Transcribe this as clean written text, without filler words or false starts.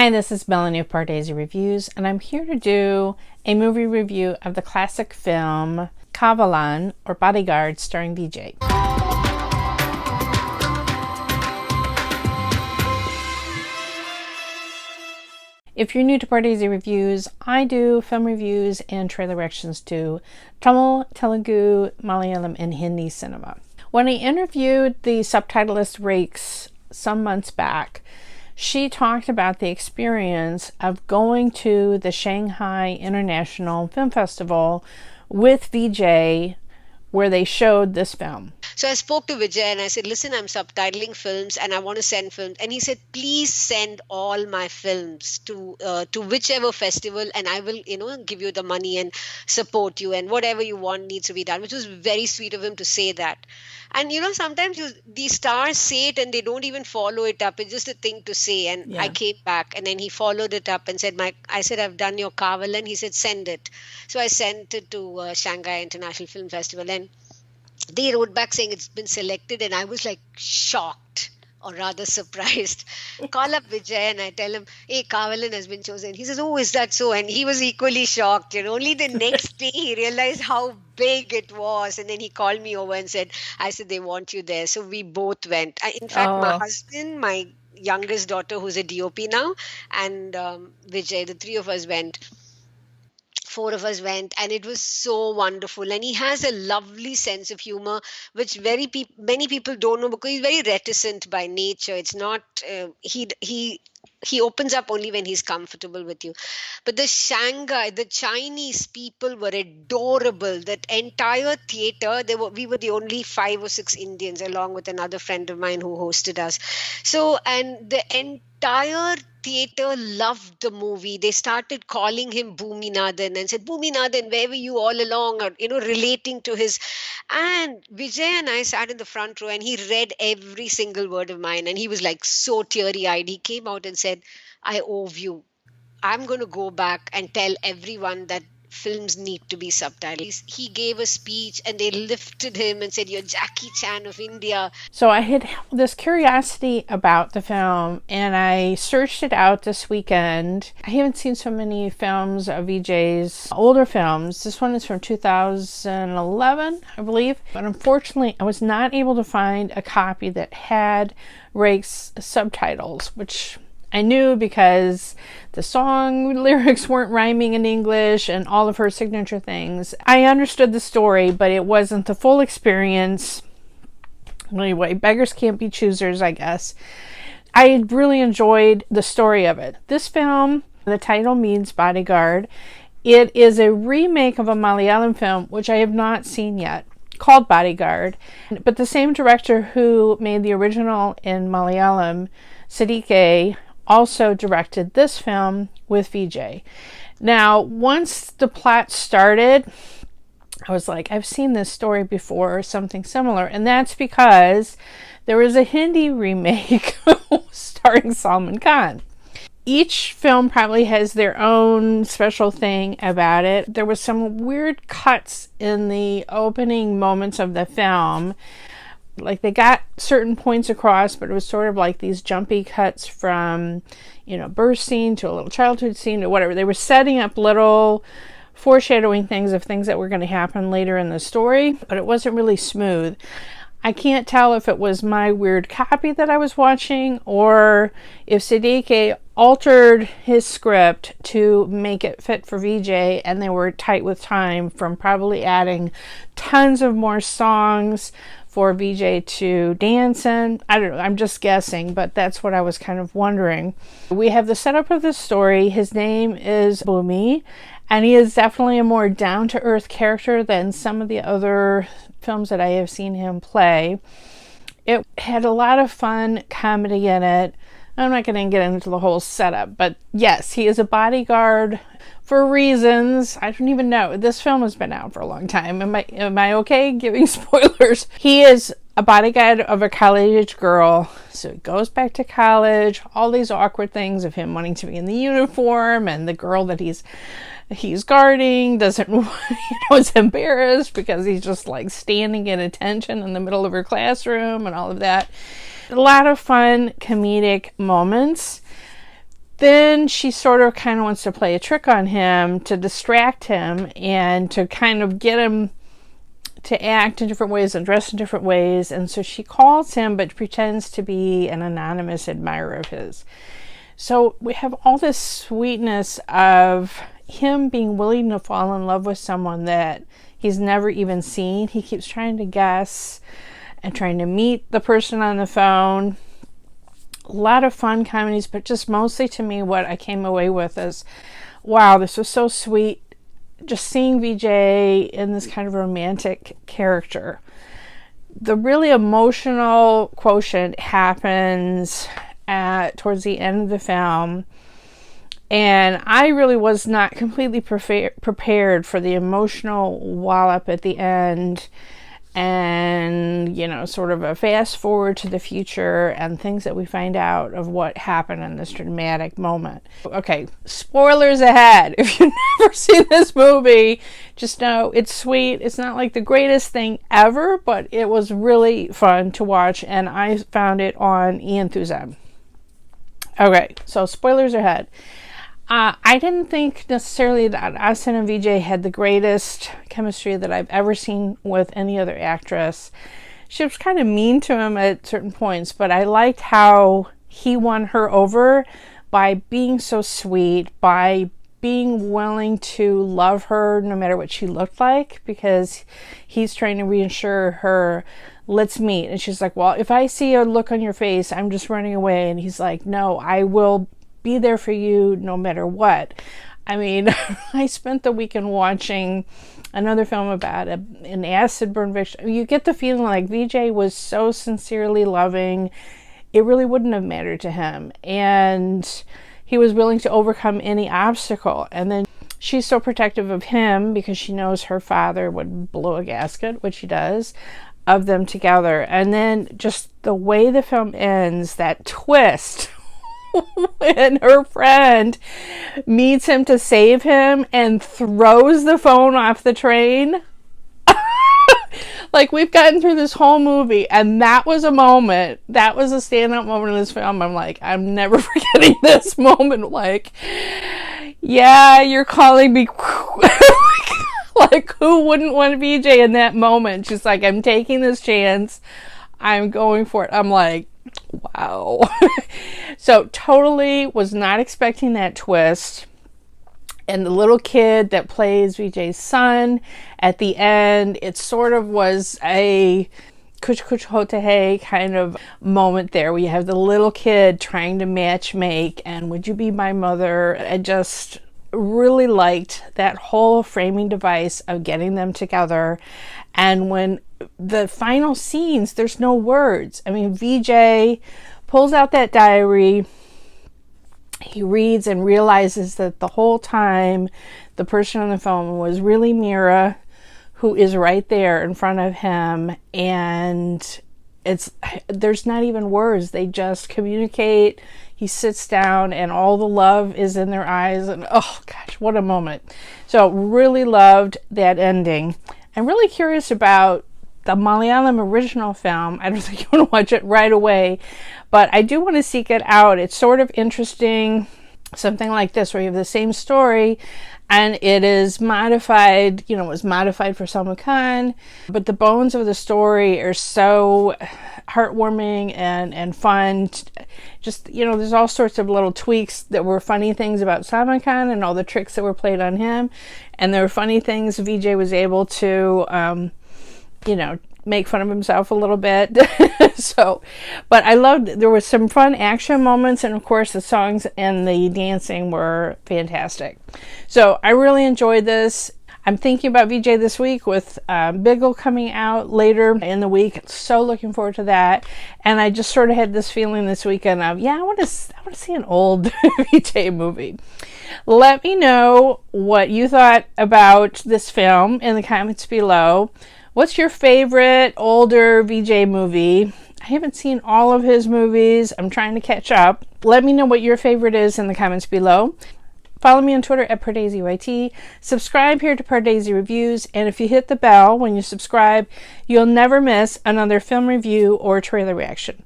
Hi, this is Melanie of Pardesi Reviews, and I'm here to do a movie review of the classic film Kaavalan, or Bodyguard, starring VIjay. If you're new to Pardesi Reviews, I do film reviews and trailer reactions to Tamil, Telugu, Malayalam, and Hindi cinema. When I interviewed the subtitlist Rakes some months back, she talked about the experience of going to the Shanghai International Film Festival with VIjay, where they showed this film. So I spoke to Vijay and I said, listen, I'm subtitling films and I want to send films. And he said, please send all my films to whichever festival and I will, give you the money and support you, and whatever you want needs to be done, which was very sweet of him to say that. And, sometimes these stars say it and they don't even follow it up. It's just a thing to say. And yeah. I came back and then he followed it up and said, I said, I've done your Kaavalan. He said, send it. So I sent it to Shanghai International Film Festival, and they wrote back saying it's been selected, and I was like shocked, or rather surprised. Call up Vijay and I tell him, hey, Kaavalan has been chosen. He says, oh, is that so? And he was equally shocked. Only the next day he realized how big it was. And then he called me over and said, they want you there. So we both went. In fact, my husband, my youngest daughter, who's a DOP now, and Vijay, the three of us went. 4 of us went, and it was so wonderful. And he has a lovely sense of humor, which many people don't know, because he's very reticent by nature. It's not he opens up only when he's comfortable with you. But the Chinese people were adorable. That entire theater, we were the only 5 or 6 Indians, along with another friend of mine who hosted us. So, and the entire theater loved the movie. They started calling him Bhuminathan and said, Bhuminathan, where were you all along? Or, relating to his. And Vijay and I sat in the front row and he read every single word of mine. And he was like so teary-eyed. He came out and said, I owe you. I'm going to go back and tell everyone that films need to be subtitled. He gave a speech and they lifted him and said, you're Jackie Chan of India. So I had this curiosity about the film and I searched it out this weekend. I haven't seen so many films of VIjay's older films. This one is from 2011, I believe. But unfortunately, I was not able to find a copy that had Rake's subtitles, which I knew because the song lyrics weren't rhyming in English and all of her signature things. I understood the story, but it wasn't the full experience. Anyway, beggars can't be choosers, I guess. I really enjoyed the story of it. This film, the title means Bodyguard. It is a remake of a Malayalam film, which I have not seen yet, called Bodyguard. But the same director who made the original in Malayalam, Siddique, also directed this film with VIjay. Now, once the plot started, I was like, I've seen this story before or something similar. And that's because there was a Hindi remake starring Salman Khan. Each film probably has their own special thing about it. There was some weird cuts in the opening moments of the film. Like, they got certain points across, but it was sort of like these jumpy cuts from, birth scene to a little childhood scene to whatever. They were setting up little foreshadowing things that were going to happen later in the story, but it wasn't really smooth. I can't tell if it was my weird copy that I was watching or if Siddique altered his script to make it fit for VIjay, and they were tight with time from probably adding tons of more songs for VIjay to dance in. I don't know, I'm just guessing, but that's what I was kind of wondering. We have the setup of the story. His name is Bhumi, and he is definitely a more down-to-earth character than some of the other films that I have seen him play. It had a lot of fun comedy in it. I'm not going to get into the whole setup, but yes, he is a bodyguard for reasons. I don't even know. This film has been out for a long time. Am I okay giving spoilers? He is a bodyguard of a college girl. So he goes back to college, all these awkward things of him wanting to be in the uniform, and the girl that he's guarding doesn't, is embarrassed because he's just like standing at attention in the middle of her classroom and all of that. A lot of fun comedic moments. then she sort of kind of wants to play a trick on him to distract him and to kind of get him to act in different ways and dress in different ways. And so she calls him but pretends to be an anonymous admirer of his. So we have all this sweetness of him being willing to fall in love with someone that he's never even seen. He keeps trying to guess and trying to meet the person on the phone. A lot of fun comedies, but just mostly to me what I came away with is, wow, this was so sweet. Just seeing VJ in this kind of romantic character. The really emotional quotient happens towards the end of the film, and I really was not completely prepared for the emotional wallop at the end, and sort of a fast forward to the future and things that we find out of what happened in this dramatic moment. Okay, spoilers ahead. If you've never seen this movie, just know it's sweet. It's not like the greatest thing ever, but it was really fun to watch, and I found it on eEnthusiasm. Okay, so spoilers ahead. I didn't think necessarily that Asin and VJ had the greatest chemistry that I've ever seen with any other actress. She was kind of mean to him at certain points, but I liked how he won her over by being so sweet, by being willing to love her no matter what she looked like, because he's trying to reassure her, let's meet. And she's like, well, if I see a look on your face, I'm just running away. And he's like, no, I will be there for you no matter what. I mean, I spent the weekend watching another film about an acid burn victim. You get the feeling like VJ was so sincerely loving, it really wouldn't have mattered to him. And he was willing to overcome any obstacle. And then she's so protective of him because she knows her father would blow a gasket, which he does, of them together. And then just the way the film ends, that twist when her friend meets him to save him and throws the phone off the train. Like, we've gotten through this whole movie, and that was a moment, that was a standout moment in this film. I'm like, I'm never forgetting this moment. Like, yeah, you're calling me. Like, who wouldn't want VJ in that moment? She's like, I'm taking this chance. I'm going for it. I'm like, wow. So totally was not expecting that twist. And the little kid that plays VJ's son at the end, it sort of was a kuch kuch hotehe kind of moment there. We have the little kid trying to match make and would you be my mother? I just really liked that whole framing device of getting them together. And when the final scenes, there's no words. I mean, VJ pulls out that diary. He reads and realizes that the whole time the person on the phone was really Meera, who is right there in front of him. And there's not even words. They just communicate. He sits down and all the love is in their eyes. And oh gosh, what a moment. So really loved that ending. I'm really curious about the Malayalam original film. I don't think you want to watch it right away, but I do want to seek it out. It's sort of interesting, something like this, where you have the same story and it is modified, it was modified for Salman Khan, but the bones of the story are so heartwarming and fun. Just, there's all sorts of little tweaks that were funny things about Salman Khan and all the tricks that were played on him. And there were funny things VJ was able to, make fun of himself a little bit. But I loved, there was some fun action moments, and of course the songs and the dancing were fantastic. So I really enjoyed this. I'm thinking about VJ this week with Biggle coming out later in the week. So looking forward to that. And I just sort of had this feeling this weekend of, I want to see an old VJ movie. Let me know what you thought about this film in the comments below. What's your favorite older VJ movie? I haven't seen all of his movies. I'm trying to catch up. Let me know what your favorite is in the comments below. Follow me on Twitter at PardesiYT. Subscribe here to Pardesi Reviews. And if you hit the bell when you subscribe, you'll never miss another film review or trailer reaction.